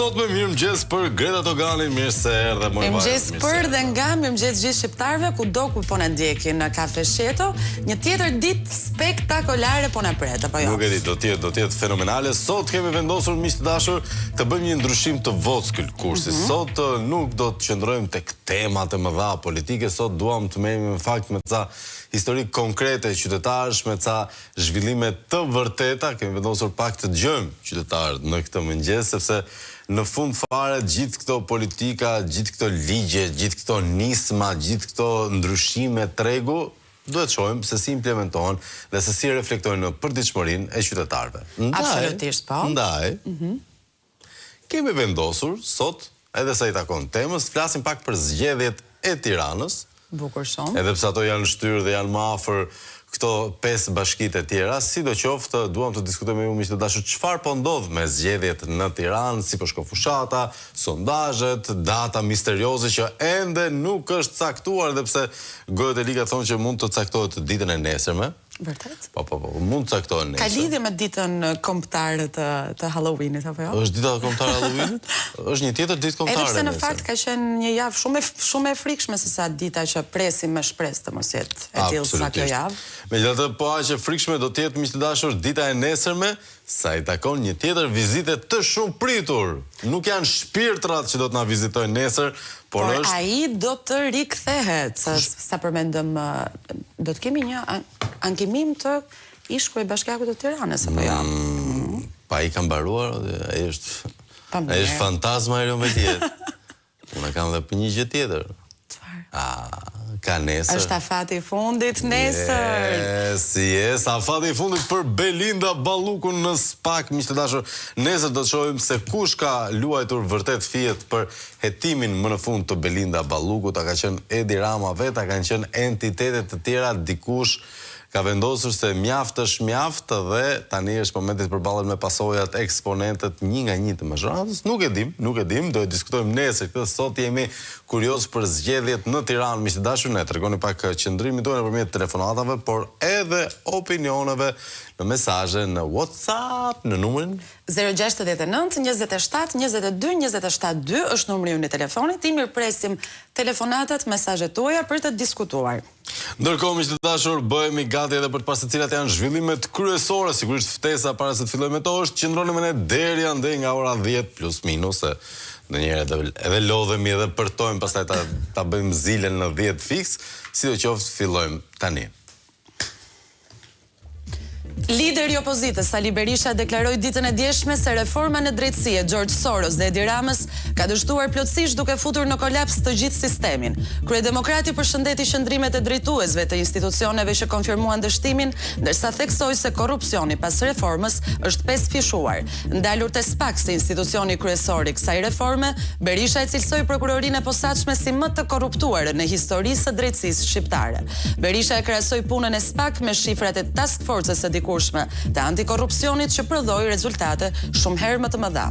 sot me mirëmëngjes për Greta Togani, mirë se erdhe më vajzë. Mirëmëngjes për dhe nga mirëmëngjes gjithë shqiptarëve kudo ku po na ndjekin në Kafe Sheto, një tjetër ditë spektakolare po na pret, apo jo? Nuk e di, do të jetë fenomenale. Sot kemi vendosur miq të dashur të bëjmë një ndryshim të vockël kursi. Sot nuk do të qëndrojmë tek temat e mëdha politike, sot duam të merremi në fakt me ca histori konkrete qytetarësh, me ca zhvillime të vërteta. Kemi vendosur pak të dëgjojmë qytetarët në këtë mëngjes, sepse në fund fare gjithë këto politika, gjithë këto ligje, gjithë këto nisma, gjithë këto ndryshime tregu, duhet shohim se si implementohen dhe se si reflektojnë në përditshmërinë e qytetarëve. Absolutisht, po. Ndaj, kemi vendosur sot, edhe sa i takon temës, flasim pak për zgjedhjet e Tiranës. Bukur shumë. Edhe pse ato janë shtyrë dhe janë më afër këto 5 bashkitë e tjera, sidoqoftë duam të diskutojmë me ju miq të dashur çfarë po ndodh me zgjedhjet në Tiranë, si po shkon fushata, sondazhet, data misterioze që ende nuk është caktuar, edhe pse gojët e liga thonë që mund të caktohet ditën e nesërme. Vërtet? Po, mund të caktohet nesër. Ka lidhje me ditën kombëtare të Halloweenit apo jo? Është dita kombëtare e Halloweenit? Është një tjetër ditë kombëtare. Edhe pse në fakt ka qenë një javë shumë e frikshme se sa dita që presim me shpresë të mos jetë e tillë sa kjo javë. Megjithatë, po aq e frikshme do të jetë miq të dashur dita e nesërme, sa i takon një tjetër vizite të shumë pritur. Nuk janë shpirtrat që do të na vizitojnë nesër, por është ai do të rikthehet, sa përmendëm, do të kemi një ankimim të Ishku i Bashkiakut të Tiranës apo jo? Pa i ka mbaruar, ai është fantazma e Rëmbëlliet. Unë kam edhe për një gjë tjetër. Çfarë? Ka nesër. Është afati i fundit nesër. Yes, afati i fundit për Belinda Ballukun në SPAK, miq të dashur. Nesër do të shohim se kush ka luajtur vërtet fiet për hetimin më në fund të Belinda Ballukut. A ka qenë Edi Rama vetë, a kanë qenë entitete të tjera, dikush ka vendosur se mjaft është mjaft dhe tani është momenti të përballet me pasojat eksponentët një nga një të mazhratës. Nuk e dim, do e diskutojmë nesër këtë. Sot jemi kurioz për zgjedhjet në Tiranë, miq të dashur, ne tregoni pak qëndrimin tonë nëpërmjet telefonatave, por edhe opinioneve në mesazhe në WhatsApp në numrin 069 27 22 27 2 është numri i telefonit. I mirpresim telefonatat, mesazhet tuaja për të diskutuar. Ndërkohë, miq të dashur, bëhemi gati edhe për të pasur cilat janë zhvillimet kryesore, sigurisht ftesa para se të fillojmë me to është qëndroni me ne deri ande nga ora 10 plus minus, se ndonjëherë edhe lodhemi edhe përtojmë, pastaj ta bëjmë zilen në 10 fiks, sidoqoftë fillojmë tani. Lideri i opozitës Sali Berisha deklaroi ditën e djeshme se reforma në drejtësi e George Soros dhe Edi Ramës ka dështuar plotësisht duke futur në kolaps të gjithë sistemin. Kryedemokrati përshëndeti qëndrimet e drejtuesve të institucioneve që konfirmuan dështimin, ndërsa theksoi se korrupsioni pas reformës është pesfishuar. Ndalur te SPAK si institucioni kryesor i kësaj reforme, Berisha e cilësoi prokurorinë e posaçme si më të korruptuar në historisë së drejtësisë shqiptare. Berisha e krahasoi punën e SPAK me shifrat e task force-s së dikurshme të antikorrupsionit që prodhoi rezultate shumë herë më të mëdha.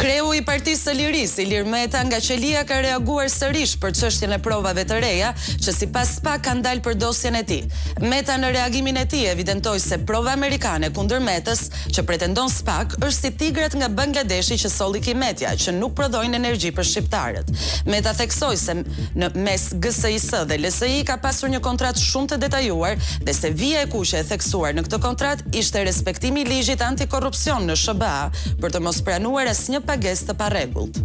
Kreu i Partisë së Lirisë, Ilir Meta, nga Qelia ka reaguar sërish për çështjen e provave të reja, që sipas SPAK kanë dalë për dosjen e tij. Meta në reagimin e tij evidentoi se prova amerikane kundër Metës, që pretendon SPAK, është si tigrat nga Bangladeshi që solli Kimetja, që nuk prodhojnë energji për shqiptarët. Meta theksoi se në mes GSIS dhe LSI ka pasur një kontratë shumë të detajuar dhe se vija e kuqe e theksuar në këtë kontratë ishte respektimi i ligjit antikorrupsion në SBA për të mos pranuar asnjë pagesë të parregullt.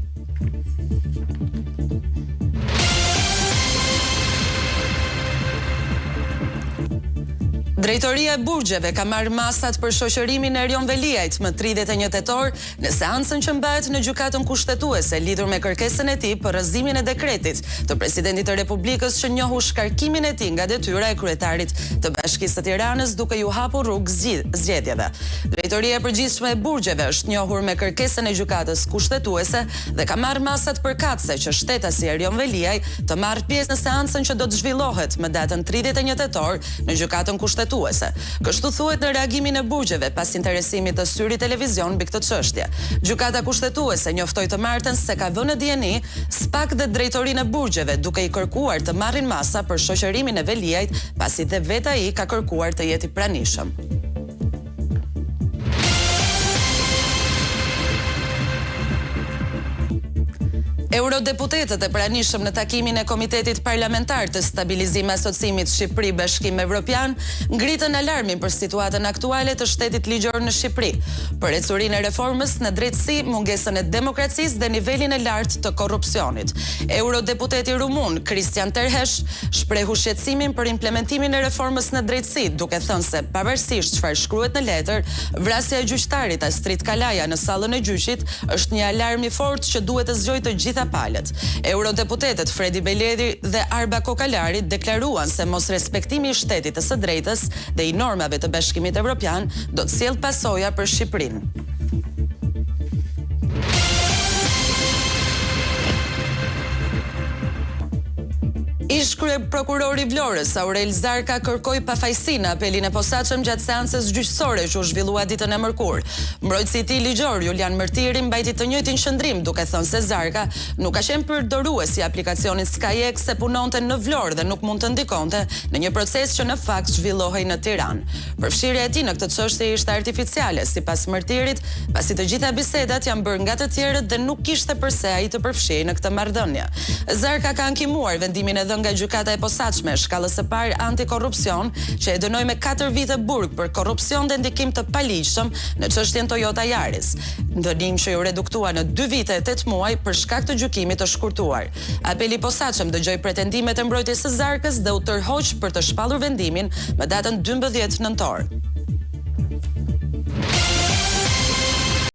Drejtoria e burgjeve ka marrë masat për shoqërimin e Erion Veliajt më 31 tetor në seancën që mbahet në gjykatën kushtetuese lidhur me kërkesën e tij për rrëzimin e dekretit të presidentit të Republikës që njohu shkarkimin e tij nga detyra e kryetarit të Bashkisë së Tiranës duke ju hapur rrugë zgjedhjeve. Drejtoria e përgjithshme e burgjeve është njohur me kërkesën e gjykatës kushtetuese dhe ka marrë masat përkatëse që shtetasi Erion Veliaj të marrë pjesë në seancën që do të zhvillohet më datën 31 tetor në gjykatën kushtetuese kushtetuese. Kështu thuhet në reagimin e burgjeve pas interesimit të Syri Televizion mbi këtë çështje. Gjykata kushtetuese njoftoi të martën se ka vënë në dieni SPAK dhe drejtorinë e burgjeve, duke i kërkuar të marrin masa për shoqërimin e Veliajt, pasi dhe vetë ai ka kërkuar të jetë i pranishëm. Eurodeputetët e pranishëm në takimin e Komitetit Parlamentar të Stabilizimit e Asociimit Shqipëri Bashkim Evropian ngritën alarmin për situatën aktuale të shtetit ligjor në Shqipëri, për ecurinë e reformës në drejtësi, mungesën e demokracisë dhe nivelin e lartë të korrupsionit. Eurodeputeti rumun Kristian Terhesh shprehu shqetësimin për implementimin e reformës në drejtësi, duke thënë se pavarësisht çfarë shkruhet në letër, vrasja e gjyqtarit Astrid Kalaja në sallën e gjyqit është një alarm i fortë që duhet të zgjojë të gjitha palët. Eurodeputetët Fredi Beleri dhe Arba Kokalari deklaruan se mos respektimi i shtetit të së drejtës dhe i normave të Bashkimit Evropian do të sjellë pasoja për Shqipërinë. Ish kryeprokurori i Vlorës, Aurel Zarka, kërkoi pafajësi në apelin e posaçëm gjatë seancës gjyqësore që u zhvillua ditën e mërkurë. Mbrojtësi i tij ligjor Julian Mërtiri mbajti të njëjtin qëndrim, duke thënë se Zarka nuk ka qenë përdorues i aplikacionit SkyX se punonte në Vlorë dhe nuk mund të ndikonte në një proces që në fakt zhvillohej në Tiranë. Përfshirja e tij në këtë çështje ishte artificiale, sipas Mërtirit, pasi të gjitha bisedat janë bërë nga të tjerët dhe nuk kishte përse ai të përfshihej në këtë marrëdhënie. Zarka ka ankimuar vendimin e nga gjykata e posaçme shkallës së parë antikorrupsion, që e dënoi me 4 vite burg për korrupsion dhe ndikim të paligjshëm në çështjen Toyota Yaris. Dënim që u reduktua në 2 vite e 8 muaj për shkak të gjykimit të shkurtuar. Apeli i posaçëm dëgjoi pretendimet e mbrojtjes së Zarkës dhe u tërhoq për të shpallur vendimin më datën 12 nëntor.